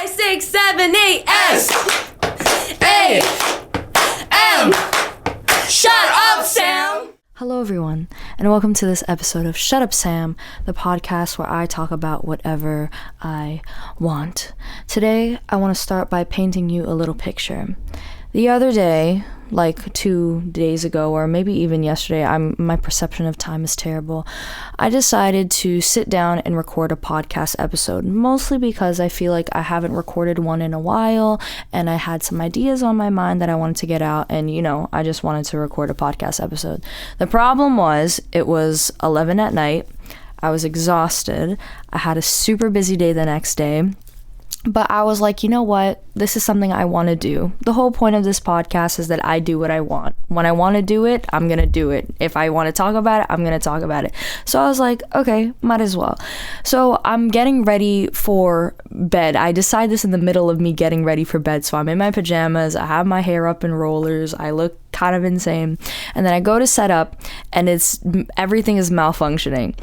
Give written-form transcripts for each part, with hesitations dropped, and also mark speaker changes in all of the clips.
Speaker 1: 5, 6, 7, 8, S, A, M. Shut up, Sam!
Speaker 2: Hello everyone, and welcome to this episode of Shut Up Sam, the podcast where I talk about whatever I want. Today, I want to start by painting you a little picture. The other day, like 2 days ago, or maybe even yesterday, my perception of time is terrible. I decided to sit down and record a podcast episode, mostly because I feel like I haven't recorded one in a while, and I had some ideas on my mind that I wanted to get out, and I just wanted to record a podcast episode. The problem was, it was 11 at night. I was exhausted. I had a super busy day the next day. But I was like, you know what? This is something I want to do. The whole point of this podcast is that I do what I want. When I want to do it, I'm going to do it. If I want to talk about it, I'm going to talk about it. So I was like, okay, might as well. So I'm getting ready for bed. I decide this in the middle of me getting ready for bed. So I'm in my pajamas. I have my hair up in rollers. I look kind of insane. And then I go to set up and everything is malfunctioning.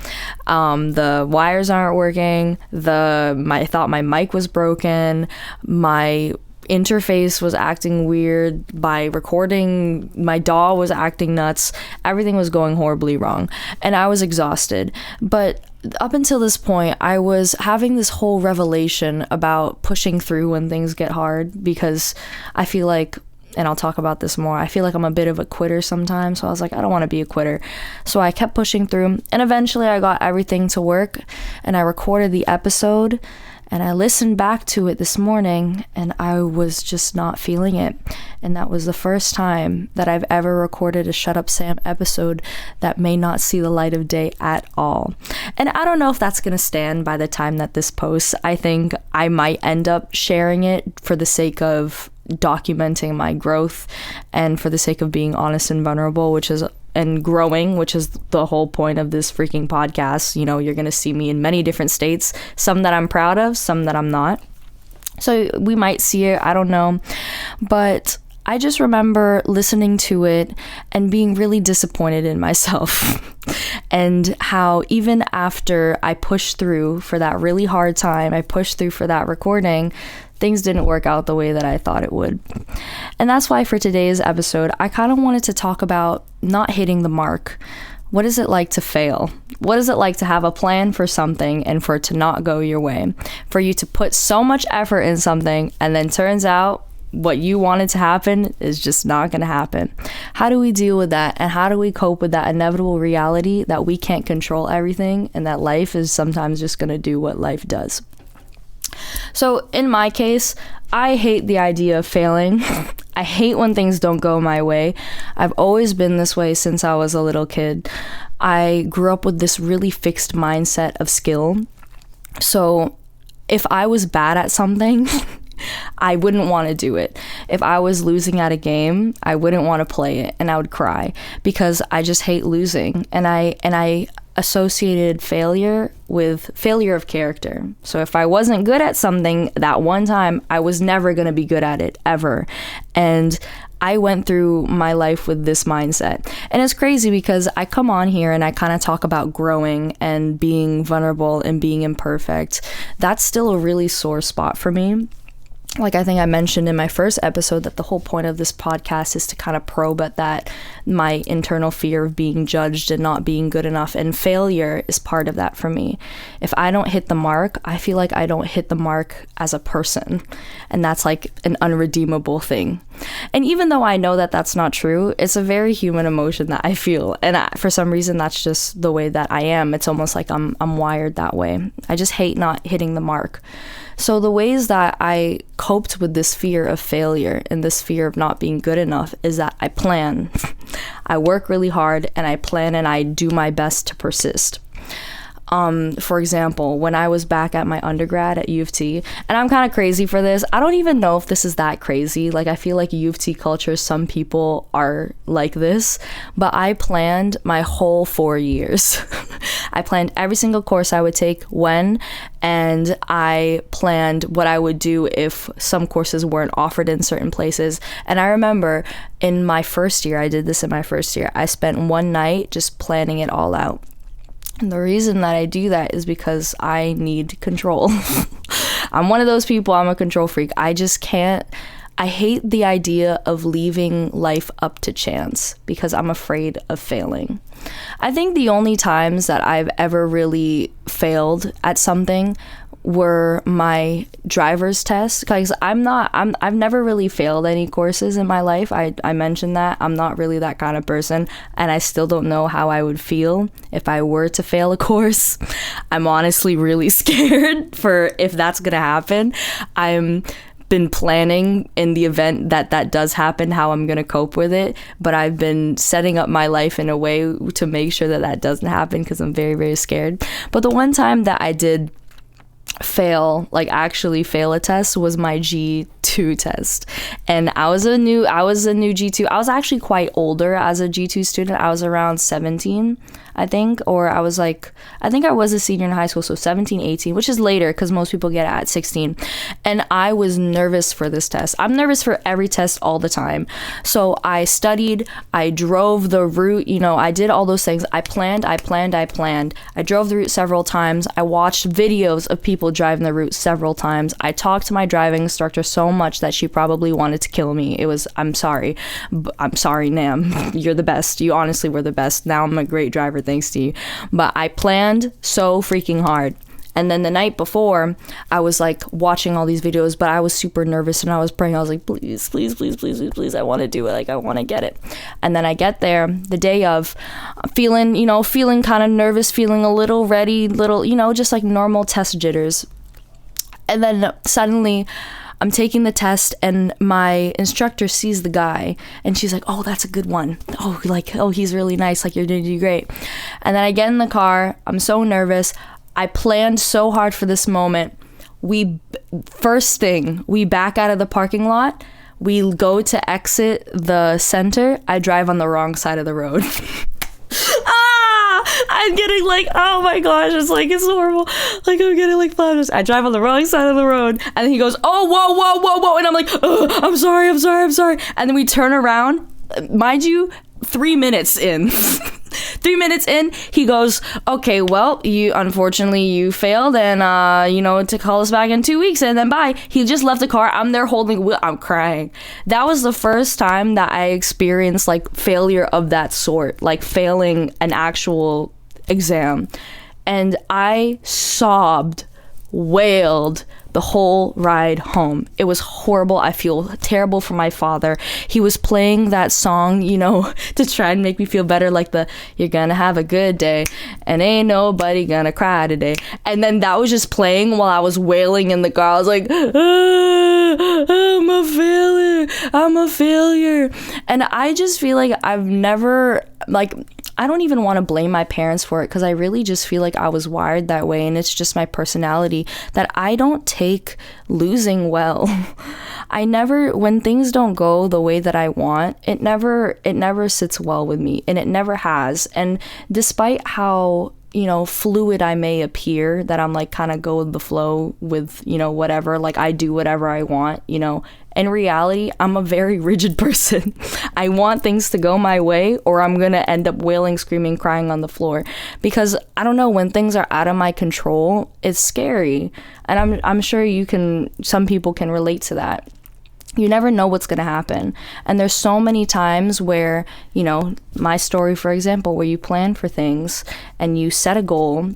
Speaker 2: The wires aren't working. I thought my mic was broken. My interface was acting weird. By recording, my DAW was acting nuts. Everything was going horribly wrong. And I was exhausted. But up until this point, I was having this whole revelation about pushing through when things get hard, because I feel like, and I'll talk about this more, I feel like I'm a bit of a quitter sometimes. So I was like, I don't want to be a quitter. So I kept pushing through, and eventually I got everything to work, and I recorded the episode, and I listened back to it this morning, and I was just not feeling it. And that was the first time that I've ever recorded a Shut Up Sam episode that may not see the light of day at all. And I don't know if that's going to stand by the time that this posts. I think I might end up sharing it for the sake of documenting my growth and for the sake of being honest and vulnerable, and growing, which is the whole point of this freaking podcast. You're going to see me in many different states, some that I'm proud of, some that I'm not. So we might see it, I don't know. But I just remember listening to it and being really disappointed in myself and how even after I pushed through for that really hard time, I pushed through for that recording, things didn't work out the way that I thought it would. And that's why for today's episode, I kind of wanted to talk about not hitting the mark. What is it like to fail? What is it like to have a plan for something and for it to not go your way? For you to put so much effort in something and then turns out what you wanted to happen is just not going to happen. How do we deal with that? And how do we cope with that inevitable reality that we can't control everything and that life is sometimes just going to do what life does? So in my case, I hate the idea of failing. I hate when things don't go my way. I've always been this way since I was a little kid. I grew up with this really fixed mindset of skill. So if I was bad at something, I wouldn't want to do it. If I was losing at a game, I wouldn't want to play it, and I would cry because I just hate losing. And I associated failure with failure of character. So if I wasn't good at something that one time, I was never going to be good at it ever. And I went through my life with this mindset. And it's crazy because I come on here and I kind of talk about growing and being vulnerable and being imperfect. That's still a really sore spot for me. Like I think I mentioned in my first episode that the whole point of this podcast is to kind of probe at that, my internal fear of being judged and not being good enough, and failure is part of that for me. If I don't hit the mark, I feel like I don't hit the mark as a person, and that's like an unredeemable thing. And even though I know that that's not true, it's a very human emotion that I feel, and for some reason that's just the way that I am. It's almost like I'm wired that way. I just hate not hitting the mark. So the ways that I coped with this fear of failure and this fear of not being good enough is that I plan. I work really hard and I plan and I do my best to persist. For example, when I was back at my undergrad at U of T, and I'm kind of crazy for this. I don't even know if this is that crazy. Like, I feel like U of T culture, some people are like this, but I planned my whole 4 years. I planned every single course I would take when, and I planned what I would do if some courses weren't offered in certain places. And I remember in my first year, I did this in my first year, I spent one night just planning it all out. And the reason that I do that is because I need control. I'm one of those people. I'm a control freak. I just can't. I hate the idea of leaving life up to chance because I'm afraid of failing. I think the only times that I've ever really failed at something were my driver's test, because I've never really failed any courses in my life. I mentioned that I'm not really that kind of person, and I still don't know how I would feel if I were to fail a course. I'm honestly really scared for if that's gonna happen. I'm been planning in the event that does happen how I'm gonna cope with it, but I've been setting up my life in a way to make sure that doesn't happen because I'm very, very scared. But the one time that I did actually fail a test was my G2 test, and I was a new G2. I was actually quite older as a G2 student. I was around 17, I think, or I was a senior in high school, so 17, 18, which is later because most people get it at 16. And I was nervous for this test. I'm nervous for every test all the time. So I studied, I drove the route, I did all those things. I planned. I drove the route several times. I watched videos of people driving the route several times. I talked to my driving instructor so much that she probably wanted to kill me. I'm sorry, Nam. You're the best. You honestly were the best. Now I'm a great driver thanks to you. But I planned so freaking hard. And then the night before, I was like watching all these videos, but I was super nervous and I was praying. I was like, please, please, please, please, please, please, I want to do it. Like, I want to get it. And then I get there the day of, feeling kind of nervous, feeling a little ready, just like normal test jitters. And then suddenly I'm taking the test and my instructor sees the guy and she's like, oh, that's a good one. Oh, he's really nice. Like, you're going to do great. And then I get in the car. I'm so nervous. I planned so hard for this moment. First thing, we back out of the parking lot. We go to exit the center. I drive on the wrong side of the road. I'm getting like, oh my gosh, it's horrible. Like, I'm getting like flashes. I drive on the wrong side of the road, and then he goes, oh, whoa, and I'm like, oh, I'm sorry. And then we turn around, mind you, 3 minutes in. 3 minutes in, he goes, okay, well, unfortunately you failed, and to call us back in 2 weeks, and then bye. He just left the car. I'm there holding the wheel. I'm crying. That was the first time that I experienced like failure of that sort, like failing an actual exam. And I sobbed, wailed the whole ride home. It was horrible. I feel terrible for my father. He was playing that song, to try and make me feel better, like you're gonna have a good day and ain't nobody gonna cry today. And then that was just playing while I was wailing in the car. I was like, I'm a failure. And I just feel like I've never, I don't even want to blame my parents for it, because I really just feel like I was wired that way, and it's just my personality that I don't take losing well. When things don't go the way that I want, it never sits well with me, and it never has. And despite how fluid I may appear, that I'm like kind of go with the flow with, whatever, like I do whatever I want, in reality, I'm a very rigid person. I want things to go my way, or I'm going to end up wailing, screaming, crying on the floor, because I don't know, when things are out of my control, it's scary. And I'm sure some people can relate to that. You never know what's going to happen. And there's so many times where, my story, for example, where you plan for things and you set a goal,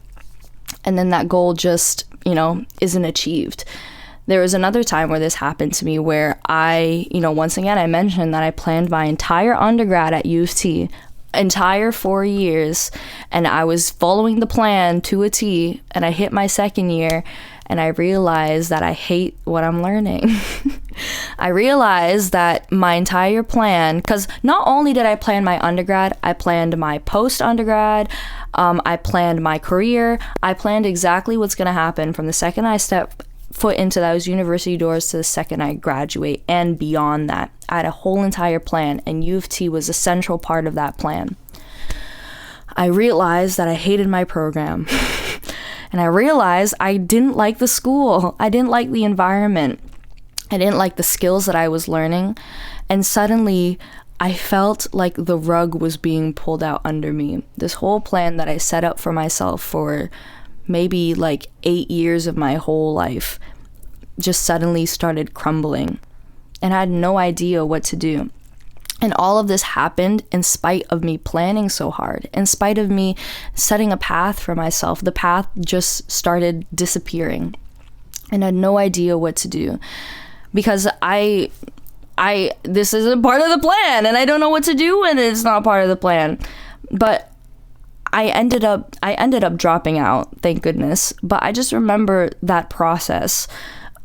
Speaker 2: and then that goal just, isn't achieved. There was another time where this happened to me, where once again, I mentioned that I planned my entire undergrad at U of T, entire 4 years, and I was following the plan to a T, and I hit my second year, and I realized that I hate what I'm learning. I realized that my entire plan, because not only did I plan my undergrad, I planned my post-undergrad, I planned my career, I planned exactly what's going to happen from the second I step foot into those university doors to the second I graduate, and beyond that. I had a whole entire plan, and U of T was a central part of that plan. I realized that I hated my program. And I realized I didn't like the school. I didn't like the environment. I didn't like the skills that I was learning. And suddenly, I felt like the rug was being pulled out under me. This whole plan that I set up for myself for maybe like 8 years of my whole life just suddenly started crumbling, and I had no idea what to do. And all of this happened in spite of me planning so hard, in spite of me setting a path for myself. The path just started disappearing, and I had no idea what to do, because this isn't part of the plan, and I don't know what to do when it's not part of the plan. But I ended up dropping out, thank goodness. But I just remember that process.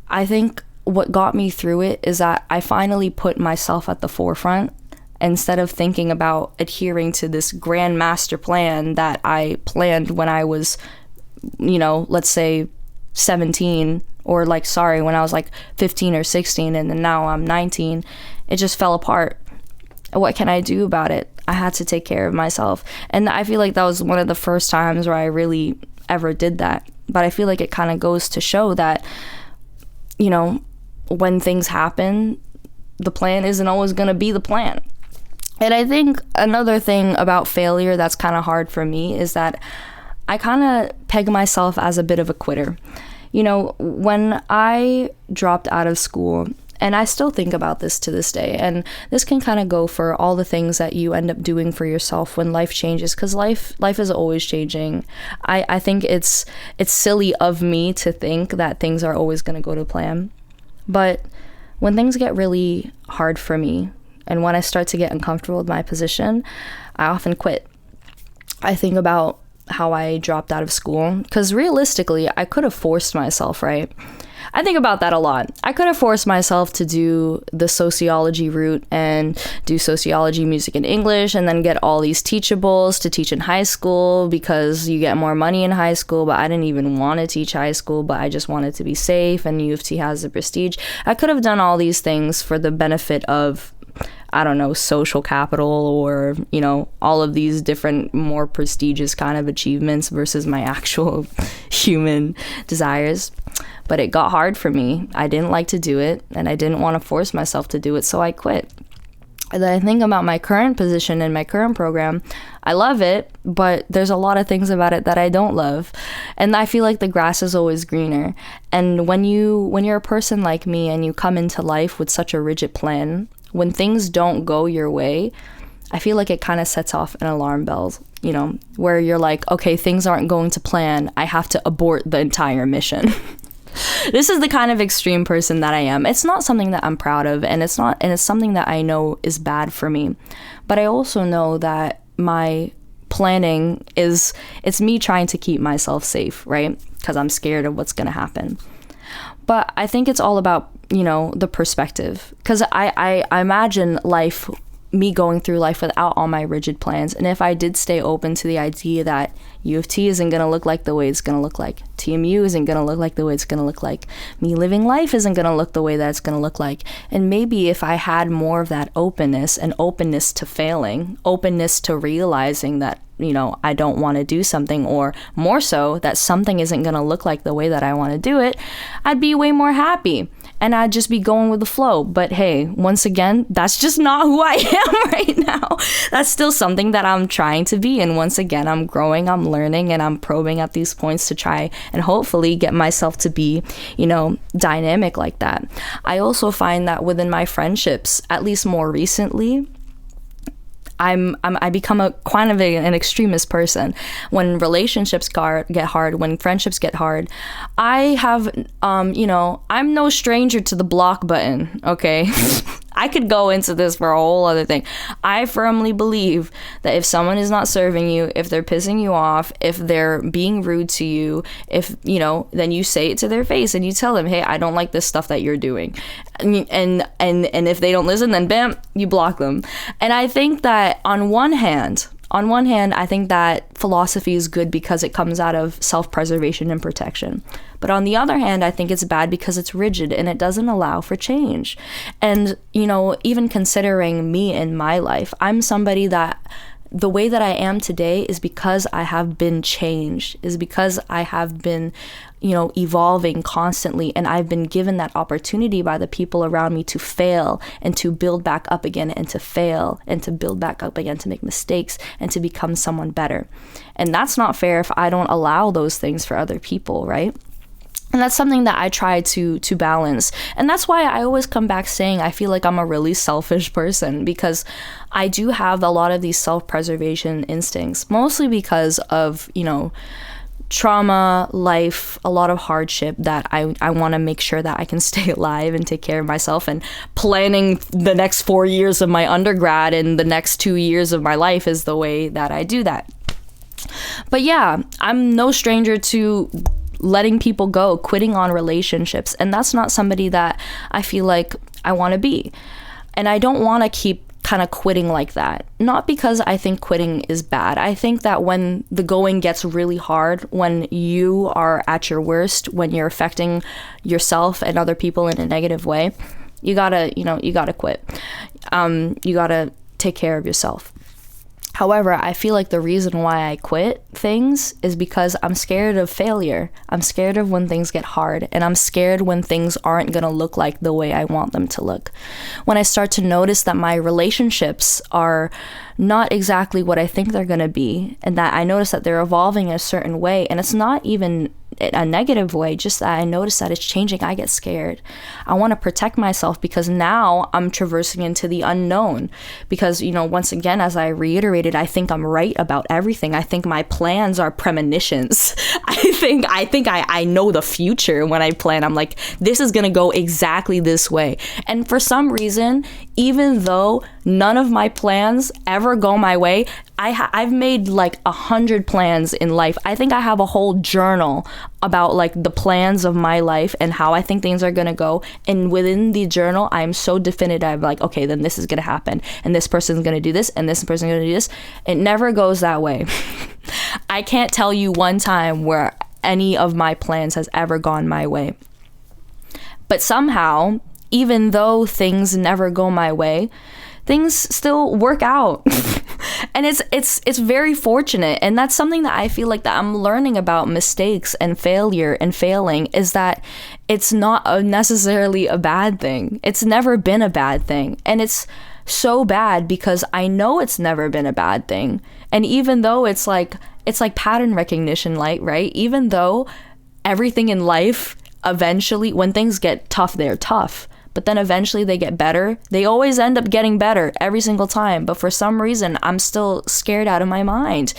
Speaker 2: I think what got me through it is that I finally put myself at the forefront, instead of thinking about adhering to this grand master plan that I planned when I was, let's say 17, or when I was 15 or 16, and then now I'm 19. It just fell apart. What can I do about it? I had to take care of myself. And I feel like that was one of the first times where I really ever did that. But I feel like it kind of goes to show that, when things happen, the plan isn't always going to be the plan. And I think another thing about failure that's kind of hard for me is that I kind of peg myself as a bit of a quitter. When I dropped out of school, and I still think about this to this day, and this can kind of go for all the things that you end up doing for yourself when life changes, because life is always changing. I think it's silly of me to think that things are always going to go to plan. But when things get really hard for me, and when I start to get uncomfortable with my position, I often quit. I think about how I dropped out of school, because realistically, I could have forced myself, right? I think about that a lot. I could have forced myself to do the sociology route and do sociology, music, and English, and then get all these teachables to teach in high school, because you get more money in high school. But I didn't even want to teach high school, but I just wanted to be safe, and U of T has the prestige. I could have done all these things for the benefit of, I don't know, social capital, or, all of these different more prestigious kind of achievements versus my actual human desires. But it got hard for me. I didn't like to do it, and I didn't want to force myself to do it, so I quit. And then I think about my current position in my current program. I love it, but there's a lot of things about it that I don't love. And I feel like the grass is always greener. And when you're a person like me and you come into life with such a rigid plan, when things don't go your way, I feel like it kind of sets off an alarm bell, where you're like, okay, things aren't going to plan. I have to abort the entire mission. This is the kind of extreme person that I am. It's not something that I'm proud of, and it's something that I know is bad for me. But I also know that my planning it's me trying to keep myself safe, right? Because I'm scared of what's going to happen. But I think it's all about, the perspective. Because I imagine me going through life without all my rigid plans. And if I did stay open to the idea that U of T isn't going to look like the way it's going to look like, TMU isn't going to look like the way it's going to look like, me living life isn't going to look the way that it's going to look like. And maybe if I had more of that openness, and openness to failing, openness to realizing that, I don't want to do something, or more so that something isn't going to look like the way that I want to do it, I'd be way more happy. And I'd just be going with the flow. But hey, once again, that's just not who I am right now. That's still something that I'm trying to be. And once again, I'm growing, I'm learning, and I'm probing at these points to try and hopefully get myself to be, dynamic like that. I also find that within my friendships, at least more recently, I become an extremist person. When relationships get hard, when friendships get hard, I have, I'm no stranger to the block button, okay? I could go into this for a whole other thing. I firmly believe that if someone is not serving you, if they're pissing you off, if they're being rude to you, then you say it to their face and you tell them, hey, I don't like this stuff that you're doing. And if they don't listen, then bam, you block them. And I think that on one hand, I think that philosophy is good because it comes out of self-preservation and protection. But on the other hand, I think it's bad because it's rigid and it doesn't allow for change. And, even considering me in my life, I'm somebody that the way that I am today is because I have been changed, is because I have been, evolving constantly. And I've been given that opportunity by the people around me to fail and to build back up again, and to fail and to build back up again, to make mistakes and to become someone better. And that's not fair if I don't allow those things for other people, right? And that's something that I try to balance. And that's why I always come back saying I feel like I'm a really selfish person, because I do have a lot of these self-preservation instincts, mostly because of, trauma, life, a lot of hardship, that I want to make sure that I can stay alive and take care of myself. And planning the next 4 years of my undergrad and the next 2 years of my life is the way that I do that. But yeah, I'm no stranger to letting people go, quitting on relationships. And that's not somebody that I feel like I want to be. And I don't want to keep kind of quitting like that. Not because I think quitting is bad. I think that when the going gets really hard, when you are at your worst, when you're affecting yourself and other people in a negative way, you gotta quit. You gotta take care of yourself. However, I feel like the reason why I quit things is because I'm scared of failure. I'm scared of when things get hard, and I'm scared when things aren't going to look like the way I want them to look. When I start to notice that my relationships are not exactly what I think they're going to be, and that I notice that they're evolving in a certain way, and it's not even a negative way, just that I notice that it's changing, I get scared. I want to protect myself, because now I'm traversing into the unknown. Because, once again, as I reiterated, I think I'm right about everything. I think my plans are premonitions. I think I know the future when I plan. I'm like, this is going to go exactly this way. And for some reason, even though none of my plans ever go my way, I've made like 100 plans in life. I think I have a whole journal about like the plans of my life and how I think things are going to go. And within the journal, I'm so definitive. I'm like, okay, then this is going to happen. And this person's going to do this. And this person's going to do this. It never goes that way. I can't tell you one time where any of my plans has ever gone my way. But somehow, even though things never go my way, things still work out. And it's very fortunate. And that's something that I feel like that I'm learning about mistakes and failure and failing, is that it's not necessarily a bad thing. It's never been a bad thing. And it's so bad because I know it's never been a bad thing. And even though it's like pattern recognition, right? Even though everything in life, eventually, when things get tough, they're tough. But then eventually they get better. They always end up getting better every single time. But for some reason, I'm still scared out of my mind.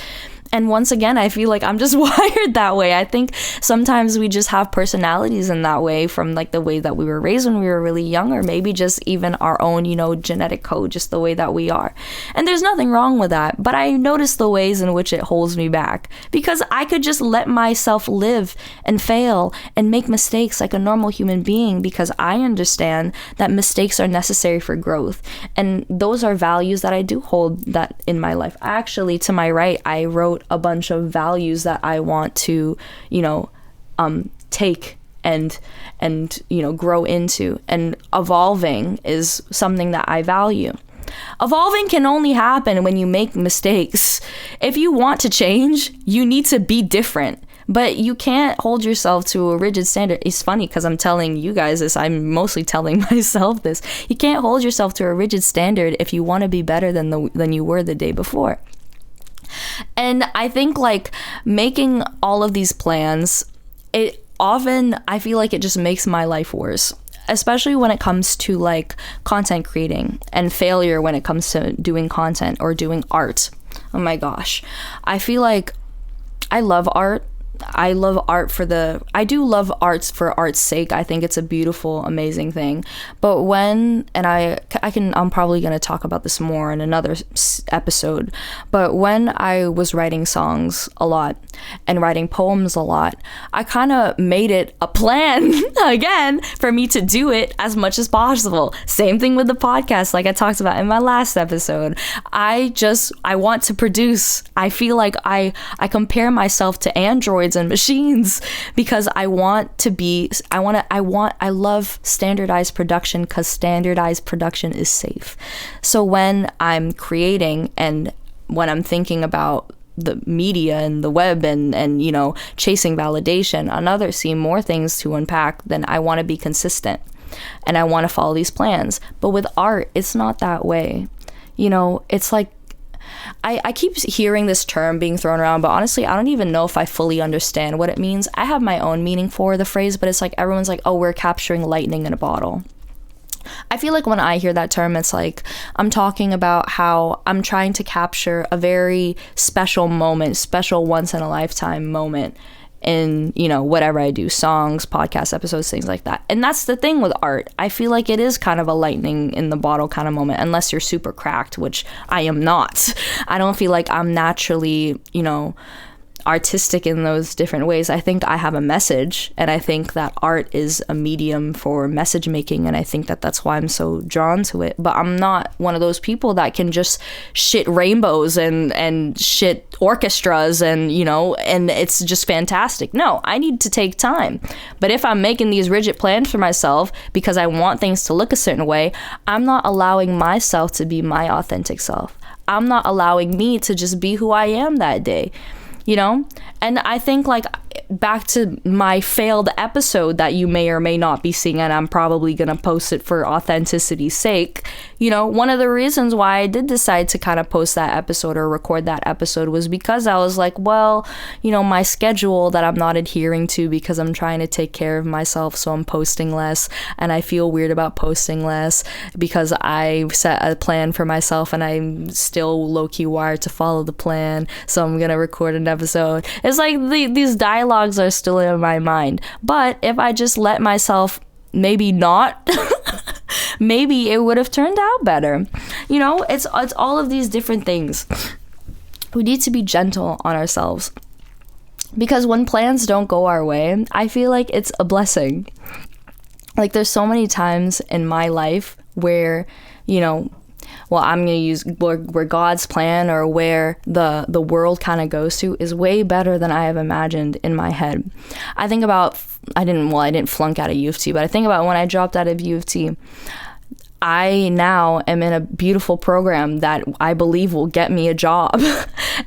Speaker 2: And once again, I feel like I'm just wired that way. I think sometimes we just have personalities in that way from like the way that we were raised when we were really young, or maybe just even our own, genetic code, just the way that we are. And there's nothing wrong with that. But I notice the ways in which it holds me back, because I could just let myself live and fail and make mistakes like a normal human being, because I understand that mistakes are necessary for growth. And those are values that I do hold that in my life. Actually, to my right, I wrote a bunch of values that I want to, take and grow into. And evolving is something that I value. Evolving can only happen when you make mistakes. If you want to change, you need to be different. But you can't hold yourself to a rigid standard. It's funny because I'm telling you guys this. I'm mostly telling myself this. You can't hold yourself to a rigid standard if you want to be better than you were the day before. And I think like making all of these plans, I feel like it just makes my life worse, especially when it comes to like content creating and failure when it comes to doing content or doing art. Oh my gosh. I feel like I love art. I love art I do love arts for art's sake. I think it's a beautiful, amazing thing. But I'm probably going to talk about this more in another episode. But when I was writing songs a lot and writing poems a lot, I kind of made it a plan again for me to do it as much as possible. Same thing with the podcast, like I talked about in my last episode. I want to produce. I feel like I compare myself to androids and machines because I love standardized production, because standardized production is safe. So when I'm creating and when I'm thinking about the media and the web and chasing validation, and others see more things to unpack, then I want to be consistent and I want to follow these plans. But with art, it's not that way. It's like I keep hearing this term being thrown around, but honestly, I don't even know if I fully understand what it means. I have my own meaning for the phrase, but it's like everyone's like, oh, we're capturing lightning in a bottle. I feel like when I hear that term, it's like I'm talking about how I'm trying to capture a very special moment, special once in a lifetime moment in, you know, whatever I do, songs, podcast episodes, things like that. And that's the thing with art. I feel like it is kind of a lightning in the bottle kind of moment, unless you're super cracked, which I am not. I don't feel like I'm naturally, you know, artistic in those different ways. I think I have a message, and I think that art is a medium for message making, and I think that that's why I'm so drawn to it. But I'm not one of those people that can just shit rainbows and shit orchestras and, you know, and it's just fantastic. No, I need to take time. But if I'm making these rigid plans for myself because I want things to look a certain way, I'm not allowing myself to be my authentic self. I'm not allowing me to just be who I am that day. You know? And I think, like, back to my failed episode that you may or may not be seeing, and I'm probably gonna post it for authenticity's sake. You know, one of the reasons why I did decide to kind of post that episode or record that episode was because I was like, well, you know, my schedule that I'm not adhering to because I'm trying to take care of myself, so I'm posting less, and I feel weird about posting less because I set a plan for myself and I'm still low-key wired to follow the plan, so I'm gonna record an episode. It's like these dialogues are still in my mind, but if I just let myself maybe not maybe it would have turned out better. You know, it's all of these different things. We need to be gentle on ourselves, because when plans don't go our way, I feel like it's a blessing. Like, there's so many times in my life where, you know, well, I'm going to use where God's plan or where the world kind of goes to is way better than I have imagined in my head. I think about, I didn't flunk out of U of T, but I think about when I dropped out of U of T, I now am in a beautiful program that I believe will get me a job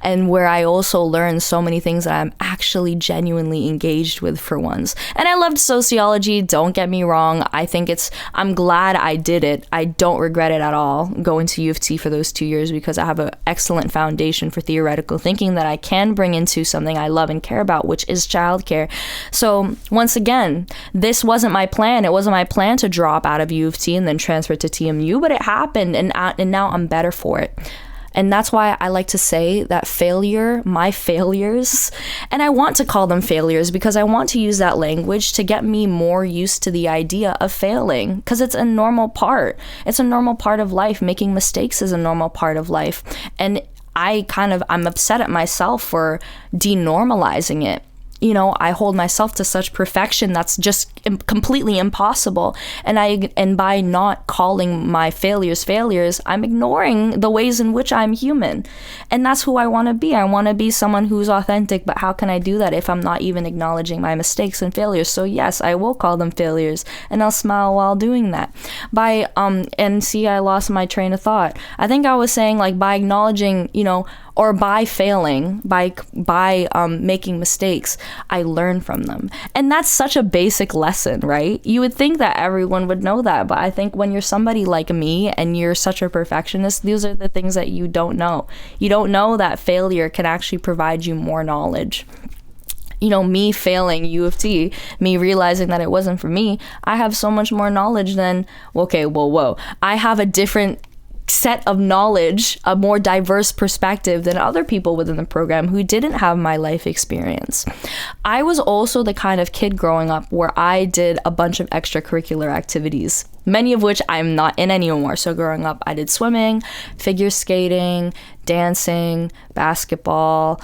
Speaker 2: and where I also learn so many things that I'm actually genuinely engaged with for once. And I loved sociology, don't get me wrong. I'm glad I did it. I don't regret it at all, going to U of T for those 2 years, because I have an excellent foundation for theoretical thinking that I can bring into something I love and care about, which is childcare. So once again, this wasn't my plan. It wasn't my plan to drop out of U of T and then transfer to TMU, but it happened, and now I'm better for it. And that's why I like to say that my failures, and I want to call them failures because I want to use that language to get me more used to the idea of failing, because it's a normal part. It's a normal part of life. Making mistakes is a normal part of life. And I'm upset at myself for denormalizing it. You know, I hold myself to such perfection that's just completely impossible. And by not calling my failures, I'm ignoring the ways in which I'm human. And that's who I want to be. I want to be someone who's authentic, but how can I do that if I'm not even acknowledging my mistakes and failures? So yes, I will call them failures, and I'll smile while doing that. And see, I lost my train of thought. I think I was saying, like, by acknowledging, you know, or by failing, by making mistakes, I learn from them. And that's such a basic lesson, right? You would think that everyone would know that, but I think when you're somebody like me and you're such a perfectionist, these are the things that you don't know. You don't know that failure can actually provide you more knowledge. You know, me failing U of T, me realizing that it wasn't for me, I have so much more knowledge than, I have a different set of knowledge, a more diverse perspective than other people within the program who didn't have my life experience. I was also the kind of kid growing up where I did a bunch of extracurricular activities, many of which I'm not in anymore. So growing up, I did swimming, figure skating, dancing, basketball,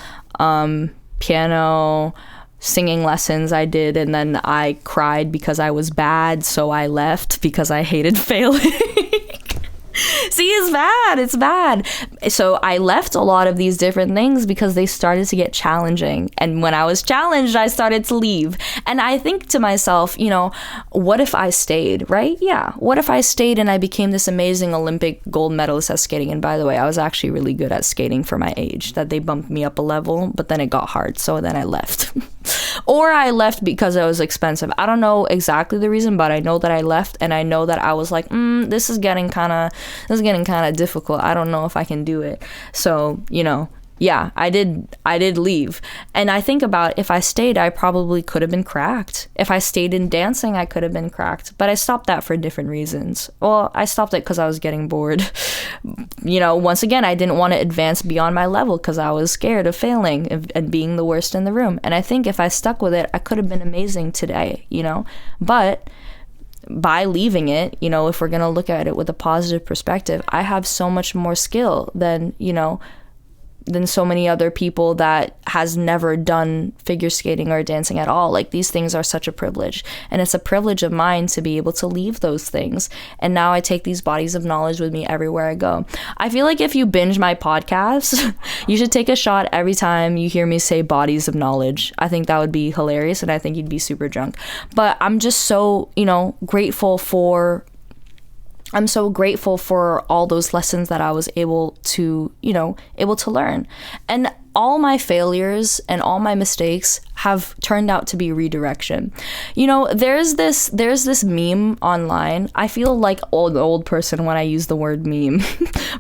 Speaker 2: piano, singing lessons I did, and then I cried because I was bad, so I left because I hated failing. See, it's bad. So I left a lot of these different things because they started to get challenging. And when I was challenged, I started to leave. And I think to myself, you know, what if I stayed, right? Yeah. What if I stayed and I became this amazing Olympic gold medalist at skating? And by the way, I was actually really good at skating for my age, that they bumped me up a level, but then it got hard. So then I left. Or I left because it was expensive. I don't know exactly the reason, but I know that I left, and I know that I was like, this is getting kind of difficult. I don't know if I can do it. So, yeah, I did leave. And I think about, if I stayed, I probably could have been cracked. If I stayed in dancing, I could have been cracked. But I stopped that for different reasons. Well, I stopped it because I was getting bored. Once again, I didn't want to advance beyond my level because I was scared of failing and being the worst in the room. And I think if I stuck with it, I could have been amazing today, But by leaving it, if we're going to look at it with a positive perspective, I have so much more skill than so many other people that has never done figure skating or dancing at all. Like, these things are such a privilege, and it's a privilege of mine to be able to leave those things. And now I take these bodies of knowledge with me everywhere I go. I feel like if you binge my podcast, you should take a shot every time you hear me say bodies of knowledge. I think that would be hilarious, and I think you'd be super drunk. But I'm just so, grateful for all those lessons that I was able to learn. And all my failures and all my mistakes have turned out to be redirection. There's this meme online. I feel like an old person when I use the word meme,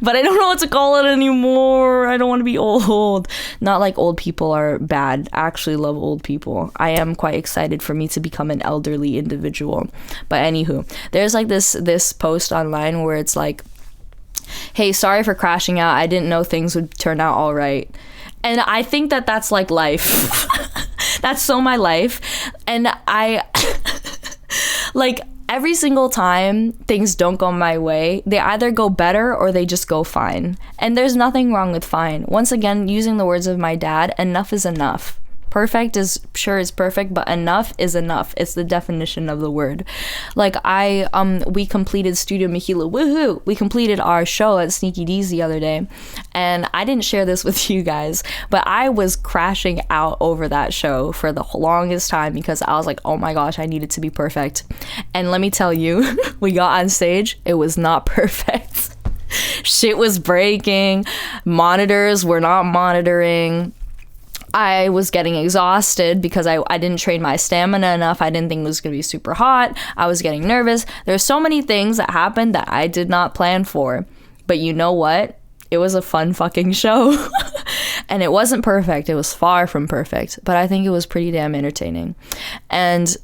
Speaker 2: but I don't know what to call it anymore. I don't want to be old. Not like old people are bad. I actually love old people. I am quite excited for me to become an elderly individual. But anywho, there's like this post online where it's like, hey, sorry for crashing out. I didn't know things would turn out all right. And I think that that's like life. That's so my life. And I, like, every single time things don't go my way, they either go better or they just go fine. And there's nothing wrong with fine. Once again, using the words of my dad, enough is enough. Perfect is perfect, but enough is enough. It's the definition of the word. Like, we completed Studio Mahila, woohoo! We completed our show at Sneaky D's the other day, and I didn't share this with you guys, but I was crashing out over that show for the longest time because I was like, oh my gosh, I need it to be perfect. And let me tell you, we got on stage, it was not perfect. Shit was breaking, monitors were not monitoring. I was getting exhausted because I didn't train my stamina enough. I didn't think it was going to be super hot. I was getting nervous. There's so many things that happened that I did not plan for. But you know what? It was a fun fucking show. And it wasn't perfect. It was far from perfect. But I think it was pretty damn entertaining. And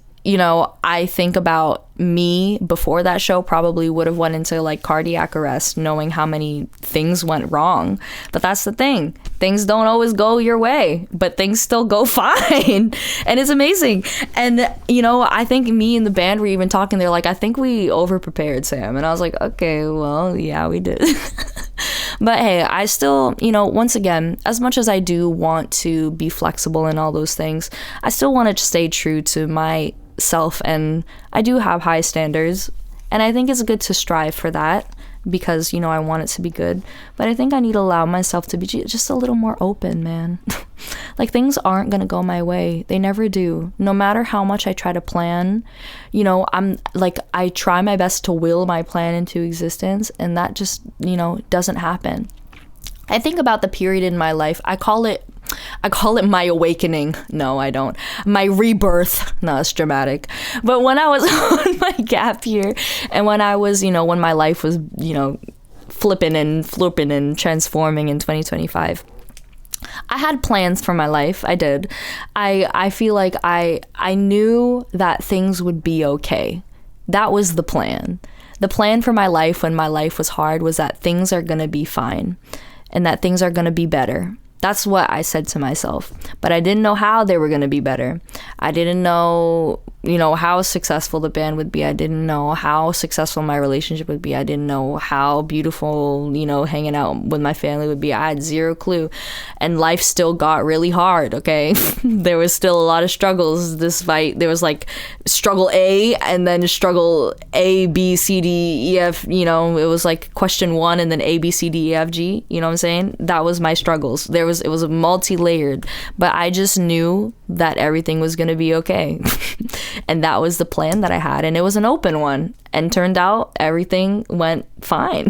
Speaker 2: I think about me before that show probably would have went into like cardiac arrest knowing how many things went wrong. But that's the thing. Things don't always go your way, but things still go fine. And it's amazing. And, I think me and the band were even talking. They're like, I think we over-prepared, Sam. And I was like, okay, well, yeah, we did. But hey, I still, once again, as much as I do want to be flexible and all those things, I still want to stay true to myself, and I do have high standards, and I think it's good to strive for that because, I want it to be good, but I think I need to allow myself to be just a little more open, man. Like, things aren't gonna go my way. They never do. No matter how much I try to plan, I'm like, I try my best to will my plan into existence, and that just, doesn't happen. I think about the period in my life. I call it my awakening. No, I don't. My rebirth. No, it's dramatic. But when I was on my gap year, and when I was, when my life was, flipping and flooping and transforming in 2025, I had plans for my life. I did. I feel like I knew that things would be okay. That was the plan. The plan for my life when my life was hard was that things are going to be fine and that things are going to be better. That's what I said to myself. But I didn't know how they were going to be better. I didn't know, how successful the band would be. I didn't know how successful my relationship would be. I didn't know how beautiful, hanging out with my family would be. I had zero clue. And life still got really hard, okay? There was still a lot of struggles despite, there was like struggle A and then struggle A, B, C, D, E, F, it was like question 1 and then A, B, C, D, E, F, G, you know what I'm saying? That was my struggles. It was multi-layered, but I just knew that everything was going to be okay. And that was the plan that I had, and it was an open one, and turned out everything went fine.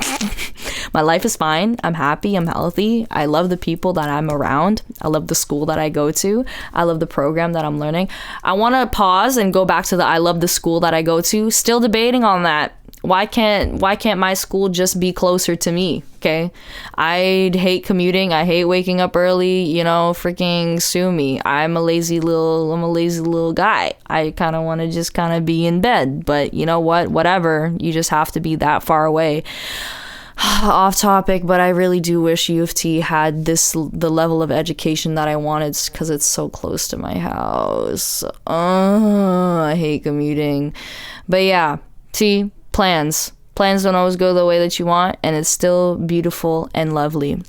Speaker 2: My life is fine. I'm happy. I'm healthy. I love the people that I'm around. I love the school that I go to. I love the program that I'm learning. I want to pause and go back to the I love the school that I go to. Still debating on that. Why can't my school just be closer to me? Okay, I hate commuting. I hate waking up early. Freaking sue me. I'm a lazy little guy. I kind of want to just kind of be in bed. But you know what? Whatever. You just have to be that far away. Off topic, but I really do wish U of T had the level of education that I wanted, because it's so close to my house. I hate commuting. But yeah, see, plans don't always go the way that you want, and it's still beautiful and lovely.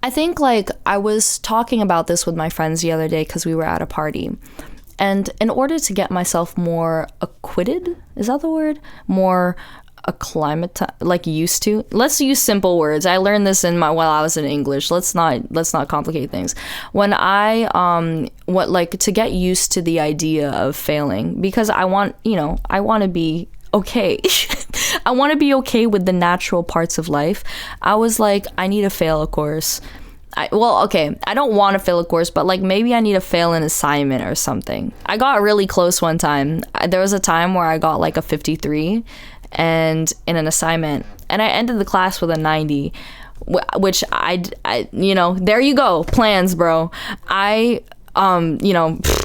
Speaker 2: I think, like, I was talking about this with my friends the other day because we were at a party, and in order to get myself more acquitted, is that the word? More used to. Let's use simple words. I learned this while I was in English. Let's not complicate things. When I to get used to the idea of failing, because I want to be okay. I want to be okay with the natural parts of life. I was like, I need to fail a course. I don't want to fail a course, but like maybe I need to fail an assignment or something. I got really close one time. There was a time where I got like a 53 and in an assignment, and I ended the class with a 90, which I there you go, plans, bro.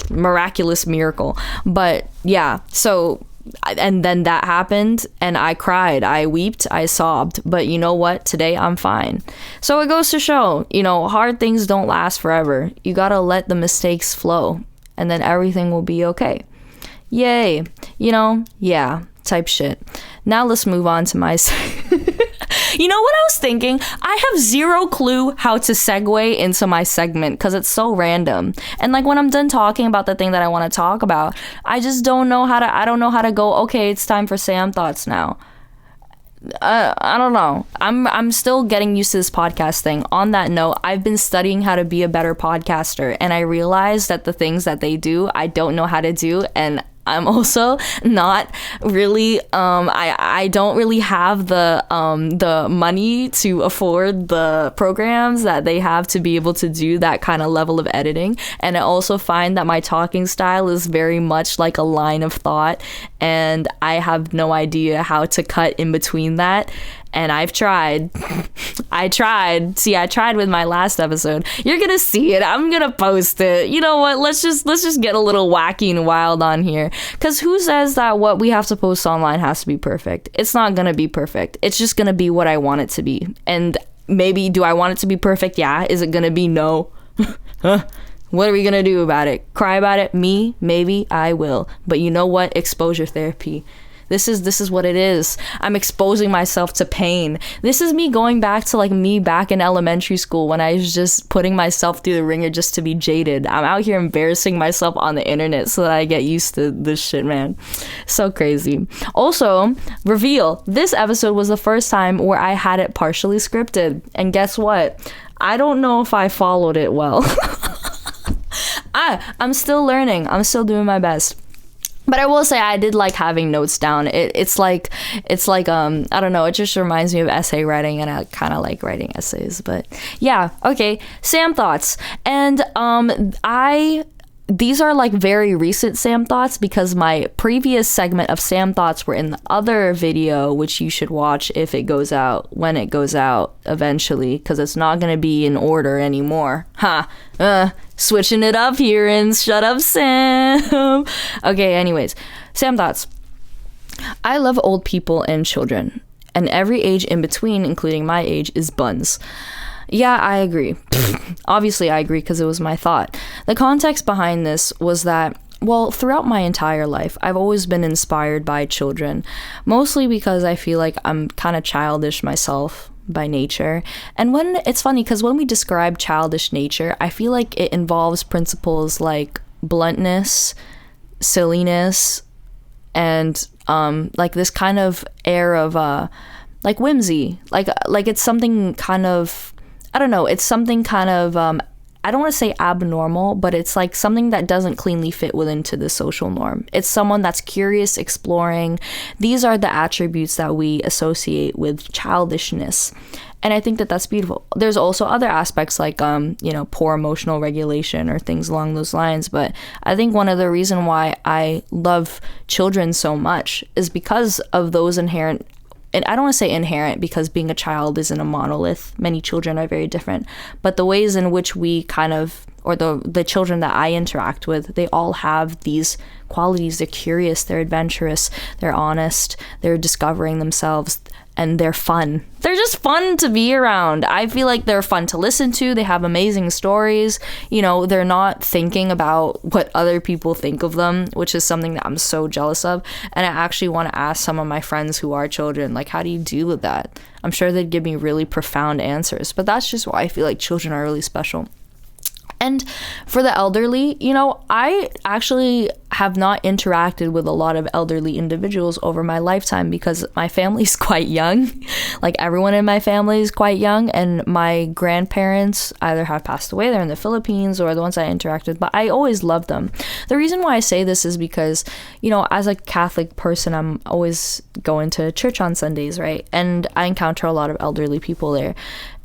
Speaker 2: Miraculous miracle. But yeah, so, and then that happened, and I cried, I wept, I sobbed, but you know what? Today I'm fine. So it goes to show, hard things don't last forever. You gotta let the mistakes flow, and then everything will be okay. Yay. Yeah, type shit. Now let's move on to my You know what I was thinking? I have zero clue how to segue into my segment because it's so random. And like when I'm done talking about the thing that I want to talk about, I just don't know how to go, okay, it's time for Sam Thoughts now. I don't know. I'm still getting used to this podcast thing. On that note, I've been studying how to be a better podcaster, and I realized that the things that they do, I don't know how to do, and I'm also not really I don't really have the money to afford the programs that they have to be able to do that kind of level of editing. And I also find that my talking style is very much like a line of thought, and I have no idea how to cut in between that. And I've tried. I tried with my last episode. You're gonna see it. I'm gonna post it. You know what? Let's just get a little wacky and wild on here. Cause who says that what we have to post online has to be perfect? It's not gonna be perfect. It's just gonna be what I want it to be. And maybe, do I want it to be perfect? Yeah. Is it gonna be no? Huh? What are we gonna do about it? Cry about it? Me? Maybe I will. But you know what? Exposure therapy. This is what it is. I'm exposing myself to pain. This is me going back to like me back in elementary school when I was just putting myself through the ringer just to be jaded. I'm out here embarrassing myself on the internet so that I get used to this shit, man. So crazy. Also, reveal, this episode was the first time where I had it partially scripted. And guess what? I don't know if I followed it well. I'm still learning. I'm still doing my best. But I will say I did like having notes down. It's like I don't know, it just reminds me of essay writing, and I kind of like writing essays. But yeah, okay, Sam Thoughts. And these are like very recent Sam Thoughts because my previous segment of Sam Thoughts were in the other video, which you should watch if it goes out, when it goes out eventually, because it's not going to be in order anymore. Switching it up here and Shut Up Sam. Okay, anyways, Sam Thoughts. I love old people and children, and every age in between, including my age, is buns. Yeah, I agree. Obviously, I agree because it was my thought. The context behind this was that, well, throughout my entire life, I've always been inspired by children, mostly because I feel like I'm kind of childish myself by nature. And it's funny because when we describe childish nature, I feel like it involves principles like bluntness, silliness, and like this kind of air of like whimsy, like it's something kind of, I don't know, it's something kind of I don't want to say abnormal, but it's like something that doesn't cleanly fit into the social norm. It's someone that's curious, exploring. These are the attributes that we associate with childishness. And I think that that's beautiful. There's also other aspects like, poor emotional regulation or things along those lines. But I think one of the reasons why I love children so much is because of those inherent, and I don't want to say inherent because being a child isn't a monolith. Many children are very different. But the ways in which we kind of, or the children that I interact with, they all have these qualities. They're curious, they're adventurous, they're honest, they're discovering themselves, and they're fun. They're just fun to be around. I feel like they're fun to listen to. They have amazing stories. They're not thinking about what other people think of them, which is something that I'm so jealous of. And I actually want to ask some of my friends who are children, like, how do you deal with that? I'm sure they'd give me really profound answers, but that's just why I feel like children are really special. And for the elderly, I actually have not interacted with a lot of elderly individuals over my lifetime because my family's quite young. Like, everyone in my family is quite young, and my grandparents either have passed away, they're in the Philippines, or the ones I interact with, but I always loved them. The reason why I say this is because, as a Catholic person, I'm always going to church on Sundays, right? And I encounter a lot of elderly people there.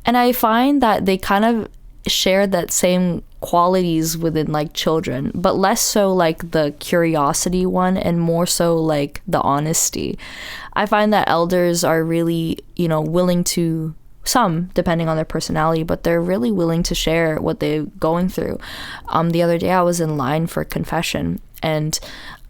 Speaker 2: And I find that they kind of share that same qualities within like children, but less so like the curiosity one and more so like the honesty. I find that elders are really, willing to, some depending on their personality, but they're really willing to share what they're going through. The other day I was in line for confession, and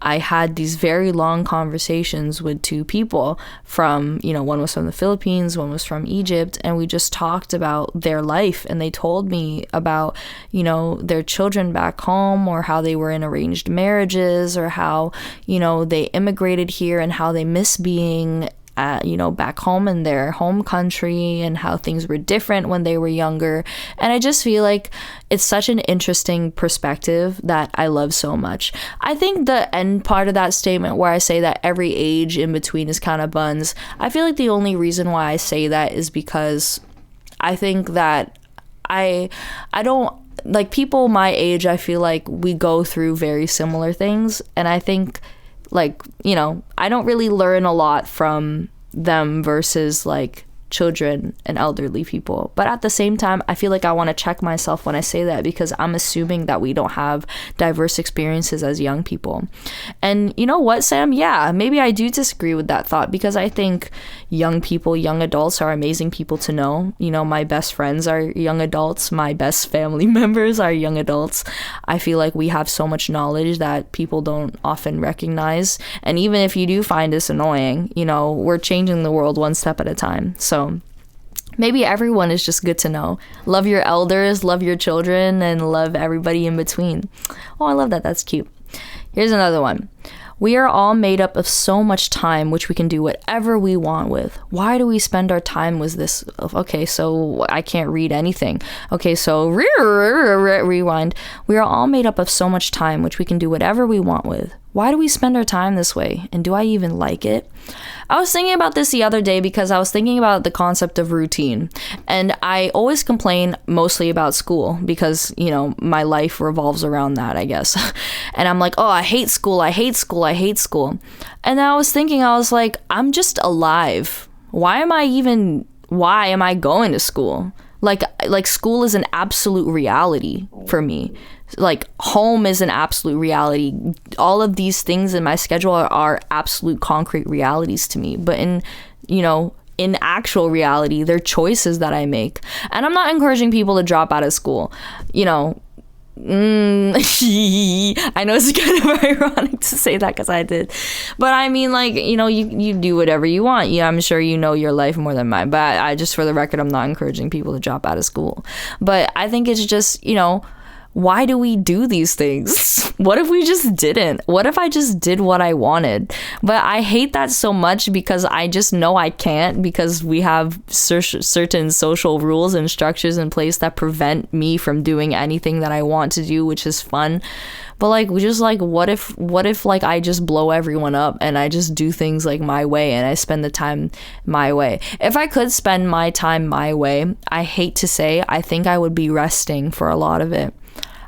Speaker 2: I had these very long conversations with two people from, one was from the Philippines, one was from Egypt, and we just talked about their life, and they told me about, their children back home, or how they were in arranged marriages, or how, they immigrated here and how they miss being back home in their home country, and how things were different when they were younger. And I just feel like it's such an interesting perspective that I love so much. I think the end part of that statement where I say that every age in between is kind of buns, I feel like the only reason why I say that is because I think that I don't like people my age. I feel like we go through very similar things, and I think I don't really learn a lot from them versus like children and elderly people. But at the same time, I feel like I want to check myself when I say that, because I'm assuming that we don't have diverse experiences as young people. And you know what, Sam? Yeah, maybe I do disagree with that thought, because I think young people, young adults are amazing people to know. My best friends are young adults. My best family members are young adults. I feel like we have so much knowledge that people don't often recognize. And even if you do find us annoying, we're changing the world one step at a time. So maybe everyone is just good to know. Love your elders, love your children, and love everybody in between. Oh, I love that. That's cute. Here's another one. We are all made up of so much time, which we can do whatever we want with. Why do we spend our time with this? Okay, so I can't read anything. Okay, so rewind. We are all made up of so much time, which we can do whatever we want with. Why do we spend our time this way? And do I even like it? I was thinking about this the other day because I was thinking about the concept of routine. And I always complain mostly about school because, my life revolves around that, I guess. And I'm like, oh, I hate school. I hate school. I hate school. And I was thinking, I was like, I'm just alive. Why am I going to school? Like school is an absolute reality for me. Like home is an absolute reality. All of these things in my schedule are absolute concrete realities to me. But in actual reality, they're choices that I make. And I'm not encouraging people to drop out of school. I know it's kind of ironic to say that because I did, but I mean, you do whatever you want. I'm sure your life more than mine, but I just, for the record, I'm not encouraging people to drop out of school. But I think it's just why do we do these things? What if we just didn't? What if I just did what I wanted? But I hate that so much because I just know I can't, because we have certain social rules and structures in place that prevent me from doing anything that I want to do, which is fun. But like, we just like, what if like I just blow everyone up and I just do things like my way and I spend the time my way? If I could spend my time my way, I hate to say, I think I would be resting for a lot of it.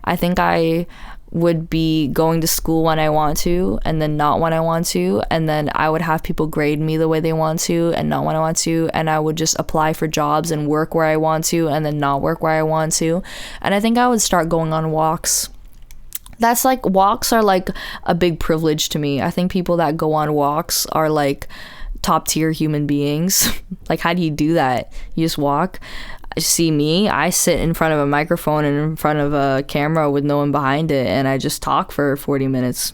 Speaker 2: I think I would be going to school when I want to and then not when I want to, and then I would have people grade me the way they want to and not when I want to, and I would just apply for jobs and work where I want to and then not work where I want to. And I think I would start going on walks. That's like, walks are like a big privilege to me. I think people that go on walks are like top tier human beings. Like, how do you do that? You just walk. See me, I sit in front of a microphone and in front of a camera with no one behind it, and I just talk for 40 minutes.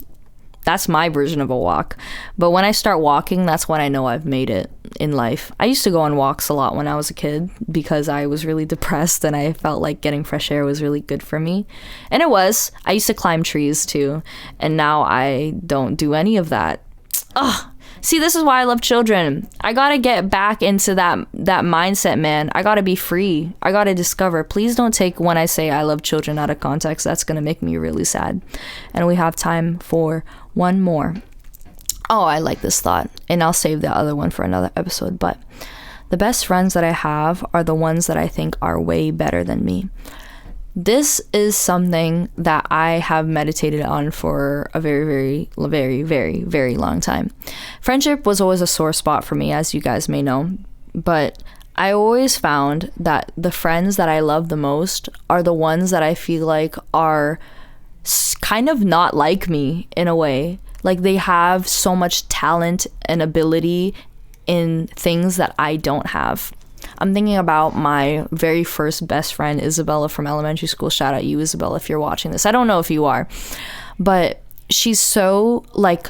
Speaker 2: That's my version of a walk. But when I start walking, that's when I know I've made it in life. I used to go on walks a lot when I was a kid because I was really depressed and I felt like getting fresh air was really good for me. And it was. I used to climb trees too, and now I don't do any of that. Ugh. See, this is why I love children. I gotta get back into that mindset, man. I gotta be free. I gotta discover. Please don't take when I say I love children out of context. That's gonna make me really sad. And we have time for one more. Oh, I like this thought. And I'll save the other one for another episode. But the best friends that I have are the ones that I think are way better than me. This is something that I have meditated on for a very, very, very, very, very long time. Friendship was always a sore spot for me, as you guys may know. But I always found that the friends that I love the most are the ones that I feel like are kind of not like me in a way. Like, they have so much talent and ability in things that I don't have. I'm thinking about my very first best friend, Isabella, from elementary school. Shout out you, Isabella, if you're watching this. I don't know if you are, but she's so, like,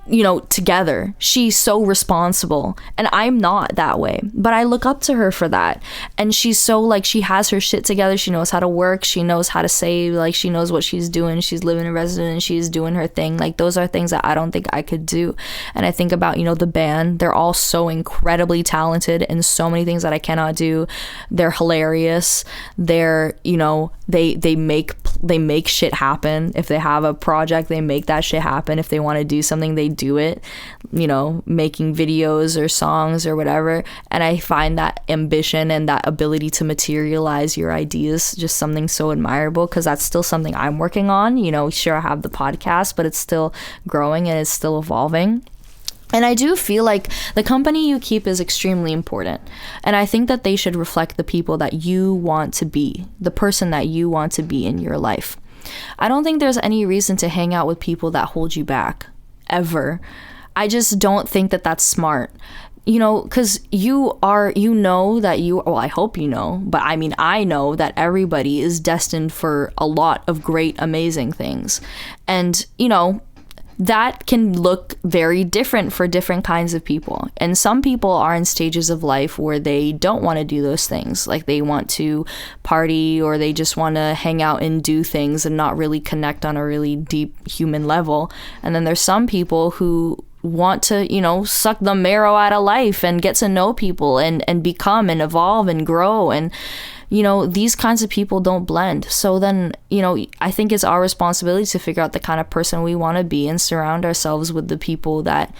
Speaker 2: you know, together. She's so responsible, and I'm not that way, but I look up to her for that. And she's so, like, she has her shit together. She knows how to work. She knows how to save. Like, she knows what she's doing. She's living in residence. She's doing her thing. Like, those are things that I don't think I could do. And I think about, you know, the band. They're all so incredibly talented in so many things that I cannot do. They're hilarious. They're, you know, they make shit happen. If they have a project, they make that shit happen. If they want to do something, they do it, you know, making videos or songs or whatever. And I find that ambition and that ability to materialize your ideas just something so admirable, because that's still something I'm working on. You know, sure, I have the podcast, but it's still growing and it's still evolving. And I do feel like the company you keep is extremely important. And I think that they should reflect the people that you want to be, the person that you want to be in your life. I don't think there's any reason to hang out with people that hold you back, ever. I just don't think that that's smart. You know, because well, I hope you know, but I mean, I know that everybody is destined for a lot of great, amazing things. And, you know, that can look very different for different kinds of people. And some people are in stages of life where they don't want to do those things. Like, they want to party, or they just want to hang out and do things and not really connect on a really deep human level. And then there's some people who want to, you know, suck the marrow out of life and get to know people and become and evolve and grow. And, you know, these kinds of people don't blend. So then, you know, I think it's our responsibility to figure out the kind of person we want to be and surround ourselves with the people that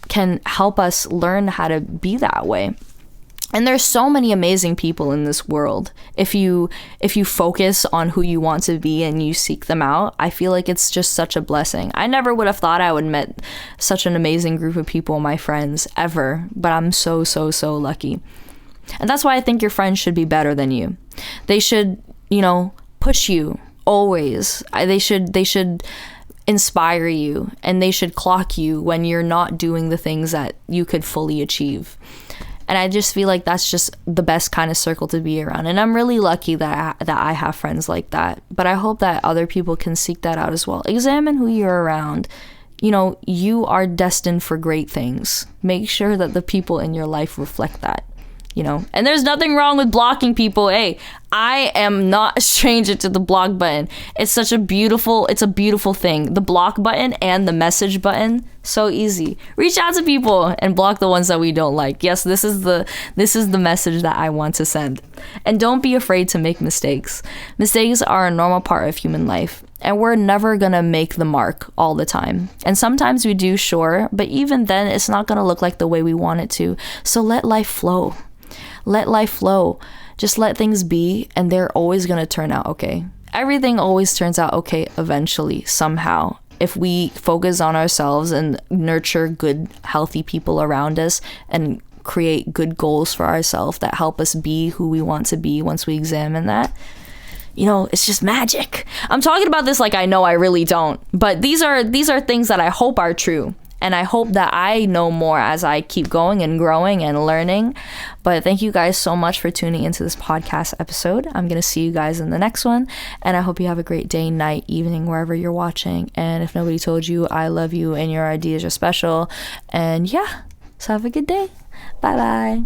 Speaker 2: can help us learn how to be that way. And there's so many amazing people in this world. If you focus on who you want to be and you seek them out, I feel like it's just such a blessing. I never would have thought I would met such an amazing group of people, my friends, ever. But I'm so, so, so lucky. And that's why I think your friends should be better than you. They should, you know, push you always. They should inspire you, and they should clock you when you're not doing the things that you could fully achieve. And I just feel like that's just the best kind of circle to be around. And I'm really lucky that I have friends like that. But I hope that other people can seek that out as well. Examine who you're around. You know, you are destined for great things. Make sure that the people in your life reflect that. you know. And there's nothing wrong with blocking people. Hey, I am not a stranger to the block button. It's a beautiful thing. The block button and the message button, so easy. Reach out to people and block the ones that we don't like. Yes, this is the message that I want to send. And don't be afraid to make mistakes. Mistakes are a normal part of human life. And we're never gonna make the mark all the time. And sometimes we do, sure, but even then it's not gonna look like the way we want it to. So let life flow. Let life flow. Just let things be, and they're always gonna turn out okay. Everything always turns out okay eventually, somehow. If we focus on ourselves and nurture good, healthy people around us and create good goals for ourselves that help us be who we want to be once we examine that, you know, it's just magic. I'm talking about this like I know I really don't, but these are things that I hope are true. And I hope that I know more as I keep going and growing and learning. But thank you guys so much for tuning into this podcast episode. I'm going to see you guys in the next one. And I hope you have a great day, night, evening, wherever you're watching. And if nobody told you, I love you and your ideas are special. And yeah, so have a good day. Bye-bye.